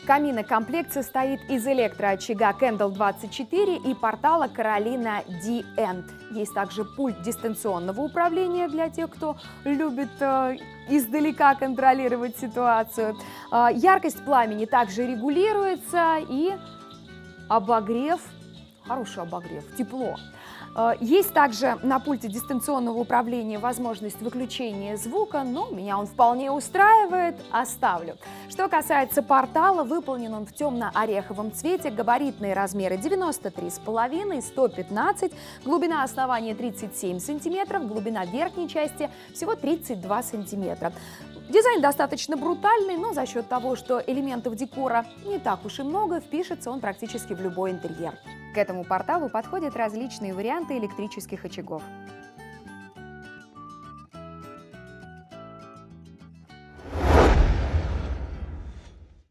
Каминный комплект состоит из электроочага Candle 24 и портала Carolina D-End. Есть также пульт дистанционного управления для тех, кто любит издалека контролировать ситуацию. Яркость пламени также регулируется и обогрев, хороший обогрев, тепло. Есть также на пульте дистанционного управления возможность выключения звука, но меня он вполне устраивает, оставлю. Что касается портала, выполнен он в темно-ореховом цвете, габаритные размеры 93,5, 115, глубина основания 37 см, глубина верхней части всего 32 см. Дизайн достаточно брутальный, но за счет того, что элементов декора не так уж и много, впишется он практически в любой интерьер. К этому порталу подходят различные варианты электрических очагов.